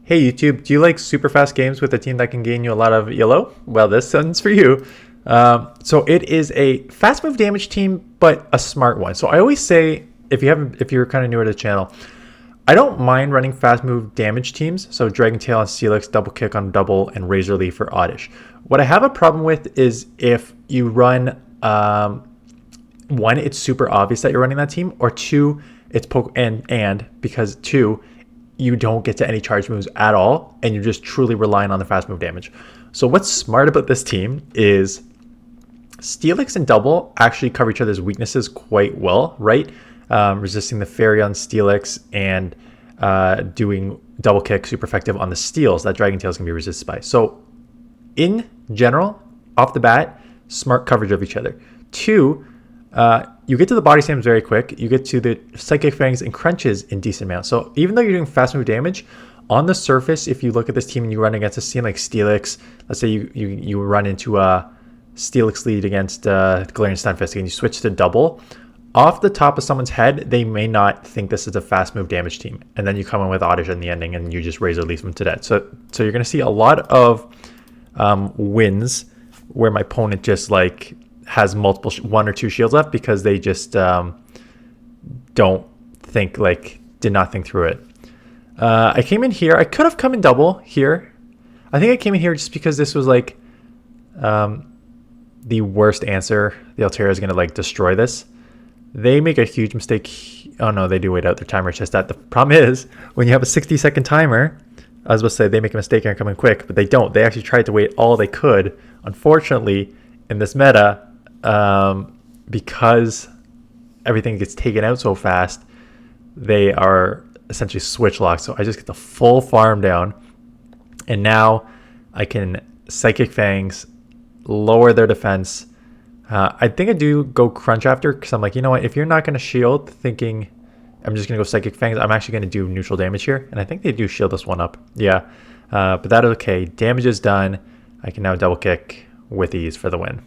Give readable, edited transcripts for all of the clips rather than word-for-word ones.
Hey YouTube, do you like super fast games with a team that can gain you a lot of ELO? Well, this one's for you. So it is a fast move damage team, but a smart one. So I always say, if you're kind of newer to the channel, I don't mind running fast move damage teams. So Dragon Tail on Steelix, Double Kick on Double, and Razor Leaf for Oddish. What I have a problem with is if you run, one, it's super obvious that you're running that team, or two, it's because two, you don't get to any charge moves at all, and you're just truly relying on the fast move damage. So what's smart about this team is Steelix and Double actually cover each other's weaknesses quite well, right? Resisting the Fairy on Steelix and doing Double Kick super effective on the Steels that Dragon Tail is going to be resisted by. So in general, off the bat, smart coverage of each other. Two, you get to the body slams very quick. You get to the psychic fangs and crunches in decent amount. So even though you're doing fast move damage, on the surface, if you look at this team and you run against a team like Steelix, let's say you run into a Steelix lead against Galarian Stunfisk and you switch to Double, off the top of someone's head, they may not think this is a fast move damage team. And then you come in with Oddish in the ending and you just Razor Leaf them to death. So you're going to see a lot of wins where my opponent just like has multiple one or two shields left because they just did not think through it. I came in here. I could have come in Double here. I think I came in here just because this was like the worst answer. The Altaria is going to like destroy this. They make a huge mistake. Oh no, they do wait out their timer. It's just that the problem is when you have a 60-second timer, I was about to say they make a mistake and come in quick, but they don't. They actually tried to wait all they could. Unfortunately, in this meta, because everything gets taken out so fast, they are essentially switch locked. So I just get the full farm down, and now I can Psychic Fangs, lower their defense. I think I do go Crunch after because I'm like, you know what? If you're not going to shield, thinking I'm just going to go Psychic Fangs, I'm actually going to do neutral damage here. And I think they do shield this one up. Yeah, but that is okay. Damage is done. I can now Double Kick with ease for the win.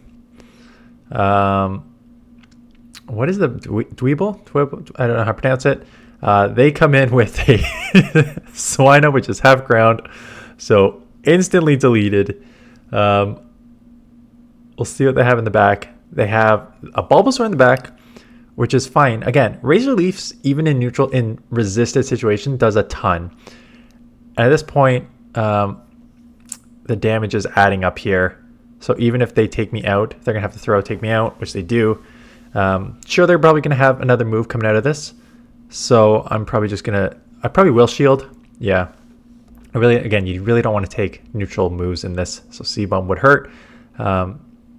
What is the Dweeble? I don't know how to pronounce it. They come in with a Swina, which is half ground, so instantly deleted. We'll see what they have in the back. They have a Bulbasaur in the back, which is fine. Again, Razor Leafs, even in neutral, in resisted situation, does a ton. And at this point, the damage is adding up here. So even if they take me out, they're going to have to take me out, which they do. Sure, they're probably going to have another move coming out of this. So I'm probably just going to... I probably will shield. Yeah. Again, you really don't want to take neutral moves in this. So C-Bomb would hurt.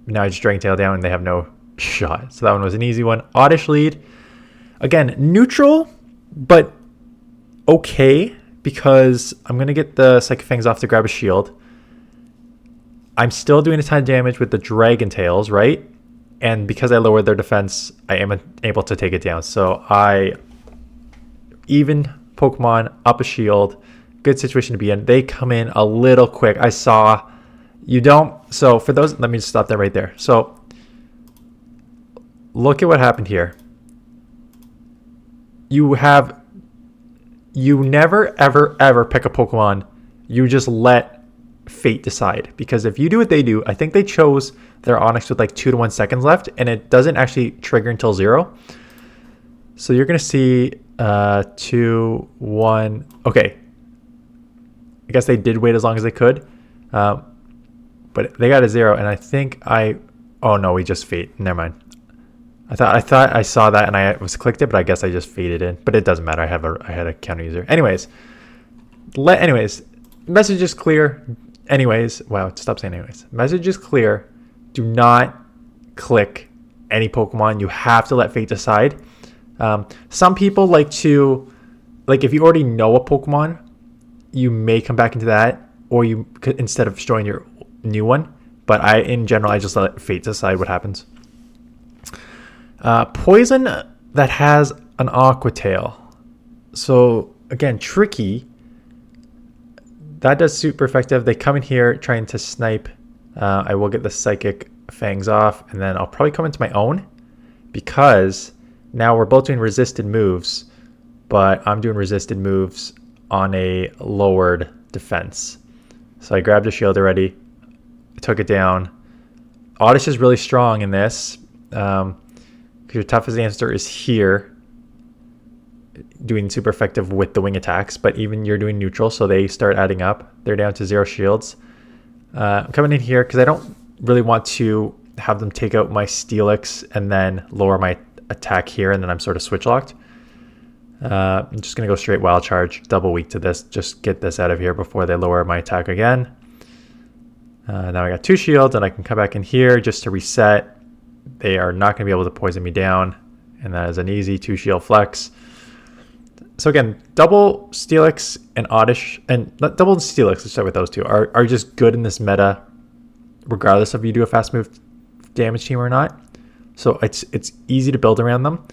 Now I just Dragon Tail down and they have no shot. So that one was an easy one. Oddish lead. Again, neutral, but okay. Because I'm going to get the Psychic Fangs off to grab a shield. I'm still doing a ton of damage with the Dragon Tails, right? And because I lowered their defense, I am able to take it down. So I even Pokemon up a shield. Good situation to be in. They come in a little quick. I saw you don't. So for those, let me just stop that right there. So look at what happened here. You never, ever, ever pick a Pokemon. You just let fate decide, because if you do what they do, I think they chose their Onix with like 2 to 1 seconds left, and it doesn't actually trigger until 0. So you're gonna see 2, 1. Okay, I guess they did wait as long as they could, but they got a 0, and I think oh no, we just fate. Never mind. I thought I saw that and I was clicked it, but I guess I just faded in. But it doesn't matter. I had a counter user. Anyways, message is clear. Anyways, wow, stop saying anyways. Message is clear. Do not click any Pokemon. You have to let fate decide. Some people like to, if you already know a Pokemon, you may come back into that, or you could, instead of destroying your new one. But in general, I just let fate decide what happens. Poison that has an Aqua Tail. So again, tricky. That does super effective. They come in here trying to snipe. I will get the Psychic Fangs off, and then I'll probably come into my own, because now we're both doing resisted moves, but I'm doing resisted moves on a lowered defense. So I grabbed a shield already, took it down. Oddish is really strong in this because your toughest answer is here, doing super effective with the wing attacks, but even you're doing neutral, so they start adding up. They're down to 0 shields. I'm coming in here because I don't really want to have them take out my Steelix and then lower my attack here, and then I'm sort of switch locked. I'm just going to go straight wild charge, double weak to this, just get this out of here before they lower my attack again. Now I got 2 shields, and I can come back in here just to reset. They are not going to be able to poison me down, and that is an easy 2 shield flex. So again, double Steelix and Oddish, and double Steelix, let's start with those two, are just good in this meta, regardless of you do a fast move damage team or not. So it's easy to build around them.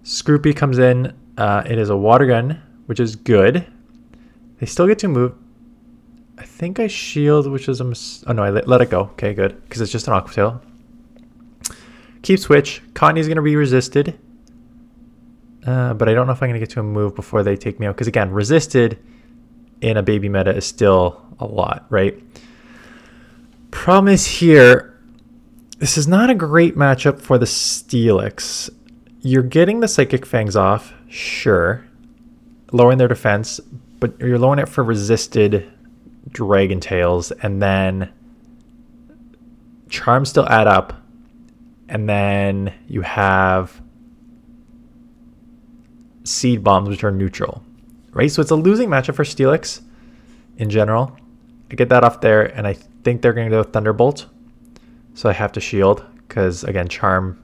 Scroopy comes in. It is a water gun, which is good. They still get to move. I think I shield, which is oh no, I let it go. Okay, good, because it's just an Aqua Tail. Keep switch. Connie's gonna be resisted, but I don't know if I'm gonna get to a move before they take me out. Because again, resisted in a baby meta is still a lot, right? Problem is here, this is not a great matchup for the Steelix. You're getting the Psychic Fangs off, sure, lowering their defense, but you're lowering it for resisted Dragon Tails, and then Charms still add up, and then you have Seed Bombs, which are neutral, right? So it's a losing matchup for Steelix in general. I get that off there, and I think they're going to go Thunderbolt, so I have to shield, because again, Charm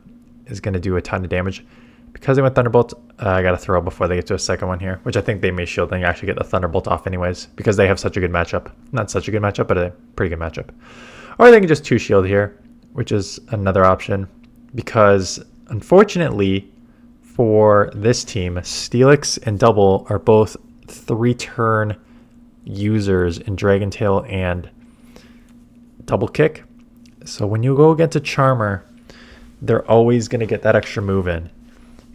is going to do a ton of damage. Because they went Thunderbolt, I got to throw before they get to a second one here, which I think they may shield and actually get the Thunderbolt off anyways, because they have such a good matchup. Not such a good matchup, but a pretty good matchup. Or they can just 2 shield here, which is another option, because unfortunately for this team, Steelix and Double are both 3-turn users in Dragon Tail and Double Kick. So when you go against a Charmer, they're always going to get that extra move in.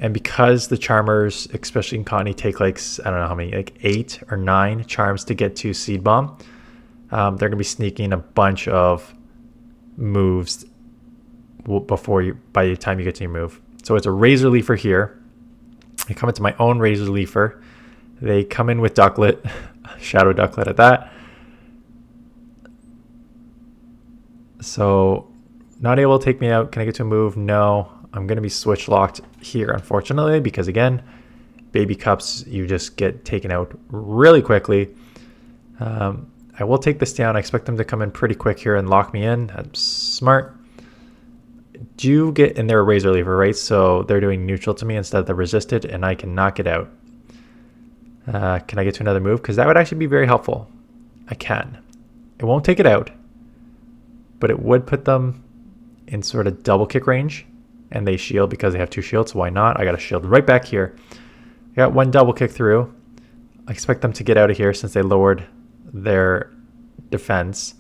And because the Charmers, especially in Connie, take like, I don't know how many, like 8 or 9 charms to get to Seed Bomb, they're going to be sneaking a bunch of moves by the time you get to your move. So it's a Razor Leafer here. I come into my own Razor Leafer. They come in with Ducklet, Shadow Ducklet at that. So not able to take me out. Can I get to a move? No. I'm going to be switch locked here, unfortunately, because again, baby cups, you just get taken out really quickly. I will take this down. I expect them to come in pretty quick here and lock me in. That's smart. Do you get in their Razor Leafer, right? So they're doing neutral to me instead of the resisted, and I can knock it out. Can I get to another move? Because that would actually be very helpful. I can. It won't take it out, but it would put them in sort of double kick range. And they shield because they have 2 shields, so why not? I got a shield right back here. I got 1 double kick through. I expect them to get out of here since they lowered their defense.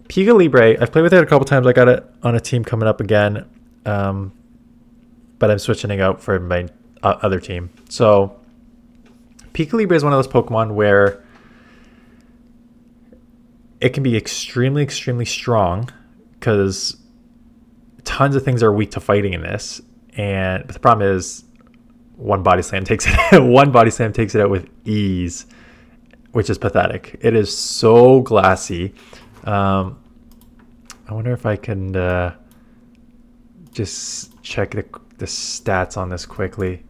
Pika Libre, I've played with it a couple times. I got it on a team coming up again, but I'm switching it out for my other team. So Pika Libre is one of those Pokemon where it can be extremely, extremely strong because tons of things are weak to fighting in this, and the problem is one body slam takes it out with ease, which is pathetic. It is so glassy. I wonder if I can just check the stats on this quickly,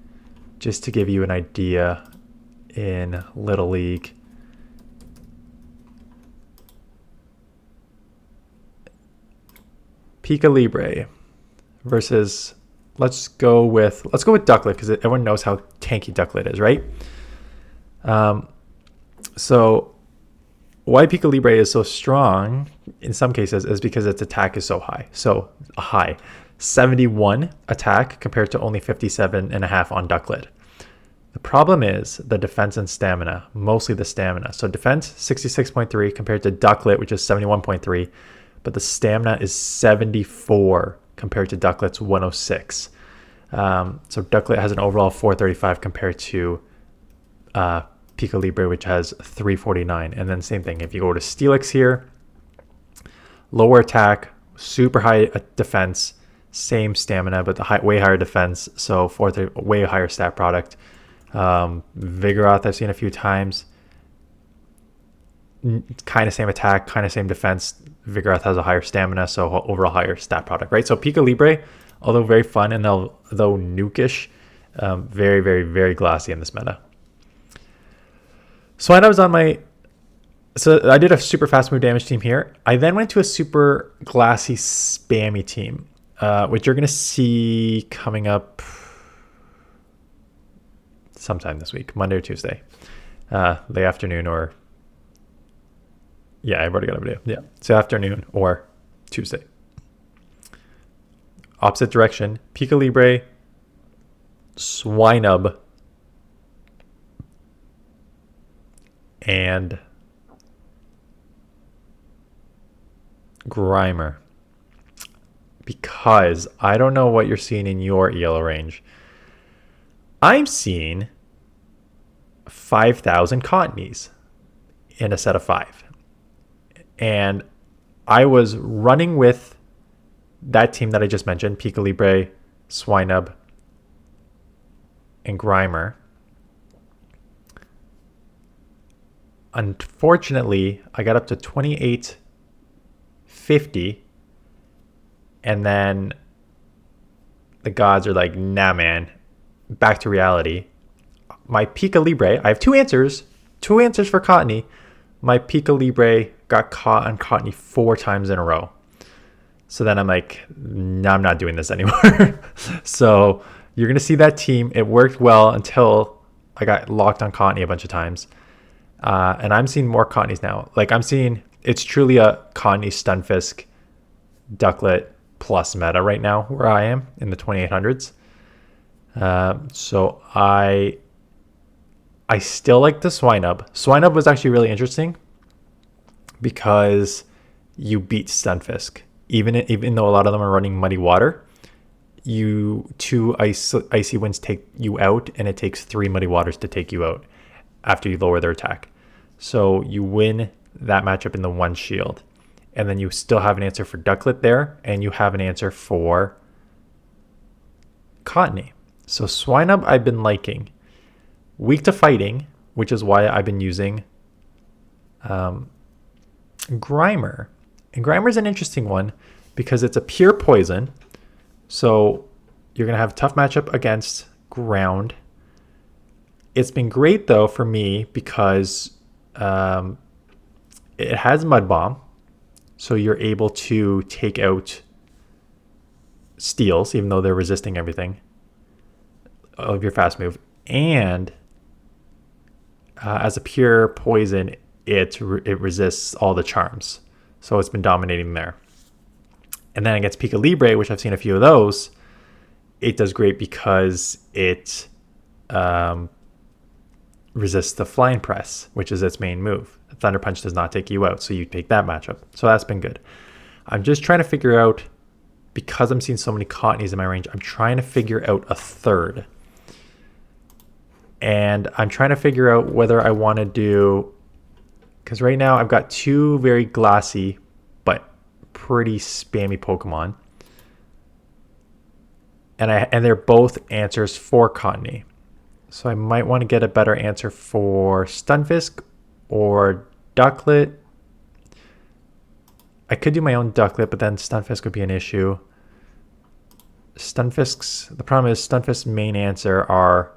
just to give you an idea in Little League. Pika Libre versus, let's go with Ducklet, because everyone knows how tanky Ducklet is, right? So why Pika Libre is so strong in some cases is because its attack is so high. So a high 71 attack compared to only 57.5 on Ducklet. The problem is the defense and stamina, mostly the stamina. So defense 66.3 compared to Ducklet, which is 71.3. But the stamina is 74 compared to Ducklet's 106. So Ducklet has an overall 435 compared to Pico Libre, which has 349. And then same thing, if you go to Steelix here, lower attack, super high defense, same stamina, but the way higher defense. So fourth, way higher stat product. Vigoroth I've seen a few times. Kind of same attack, kind of same defense. Vigoroth has a higher stamina, so overall higher stat product, right? So Pico Libre, although very fun and though nukish, very, very, very glassy in this meta. So I was on my... So I did a super fast move damage team here. I then went to a super glassy spammy team, which you're going to see coming up sometime this week, Monday or Tuesday, late afternoon or... Yeah, I've already got a video. Yeah, so afternoon or Tuesday. Opposite direction, Pico Libre, Swinub, and Grimer. Because I don't know what you're seeing in your ELO range. I'm seeing 5,000 Cottonies in a set of 5. And I was running with that team that I just mentioned, Pico Libre, Swinub, and Grimer. Unfortunately, I got up to 2850, and then the gods are like, nah, man, back to reality. My Pico Libre, I have two answers for Cottony. My Pico Libre got caught on Cottony 4 times in a row. So then I'm like, no, I'm not doing this anymore. So you're going to see that team. It worked well until I got locked on Cottony a bunch of times. And I'm seeing more Cottonies now. Like I'm seeing, it's truly a Cottony Stunfisk Ducklet plus meta right now where I am in the 2800s. So I still like the Swinub. Swinub was actually really interesting because you beat Stunfisk. Even though a lot of them are running Muddy Water, two icy winds take you out, and it takes 3 Muddy Waters to take you out after you lower their attack. So you win that matchup in the 1 shield. And then you still have an answer for Ducklet there, and you have an answer for Cottony. So Swinub I've been liking. Weak to fighting, which is why I've been using Grimer. And Grimer's an interesting one because it's a pure poison. So you're going to have a tough matchup against ground. It's been great, though, for me because it has Mud Bomb. So you're able to take out Steels, even though they're resisting everything of your fast move. And as a pure poison, it resists all the charms. So it's been dominating there. And then against Pico Libre, which I've seen a few of those, it does great because it resists the Flying Press, which is its main move. Thunder Punch does not take you out, so you take that matchup. So that's been good. I'm just trying to figure out, because I'm seeing so many Cottonies in my range, I'm trying to figure out a third. And I'm trying to figure out whether I want to do... Because right now I've got 2 very glassy but pretty spammy Pokemon. And they're both answers for Cottony. So I might want to get a better answer for Stunfisk or Ducklet. I could do my own Ducklet, but then Stunfisk would be an issue. The problem is Stunfisk's main answer are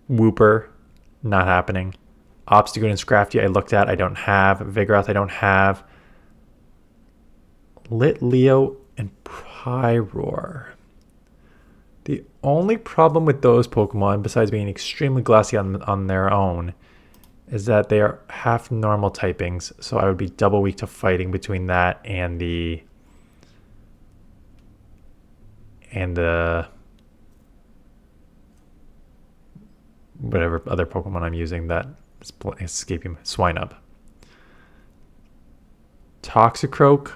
Wooper, not happening. Obstagoon and Scrafty I looked at, I don't have. Vigoroth I don't have. Lit Leo and Pyroar. The only problem with those Pokemon, besides being extremely glassy on their own, is that they are half normal typings. So I would be double weak to fighting between that and the whatever other Pokemon I'm using that is escaping. Swinub. Toxicroak.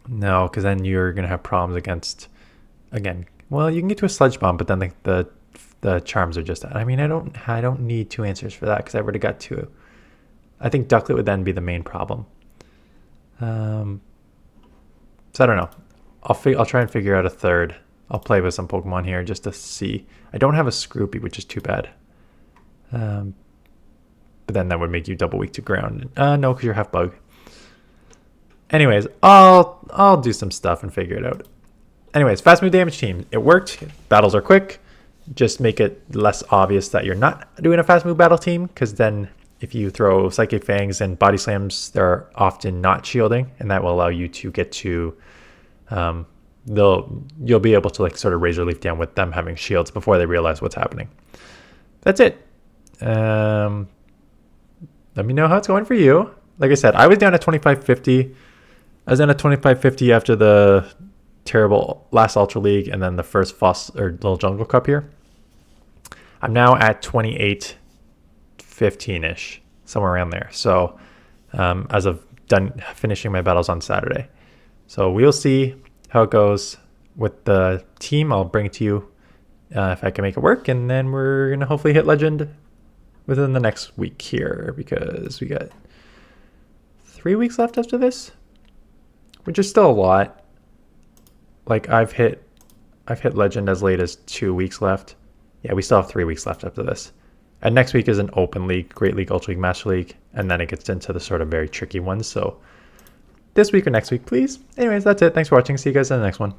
No, because then you're going to have problems against, again, well, you can get to a Sludge Bomb, but then the the charms are just. I mean, I don't need 2 answers for that because I already got 2. I think Ducklet would then be the main problem. So I don't know. I'll try and figure out a third. I'll play with some Pokemon here just to see. I don't have a Scroopy, which is too bad. But then that would make you double weak to ground. No, because you're half bug. Anyways, I'll do some stuff and figure it out. Anyways, fast move damage team. It worked. Battles are quick. Just make it less obvious that you're not doing a fast move battle team, because then if you throw Psychic Fangs and Body Slams, they're often not shielding, and that will allow you to get to you'll be able to like sort of Razor Leaf down with them having shields before they realize what's happening. That's it. Let me know how it's going for you. Like I said, I was down at 2550. I was down at 2550 after the terrible last Ultra League and then the first Little Jungle Cup here. I'm now at 2815-ish, somewhere around there. So as of finishing my battles on Saturday. So we'll see how it goes with the team. I'll bring it to you if I can make it work. And then we're going to hopefully hit Legend within the next week here, because we got 3 weeks left after this, which is still a lot. Like I've hit Legend as late as 2 weeks left. Yeah, we still have 3 weeks left after this. And next week is an open league, Great League, Ultra League, Master League, and then it gets into the sort of very tricky ones. So this week or next week, please. Anyways, that's it. Thanks for watching. See you guys in the next one.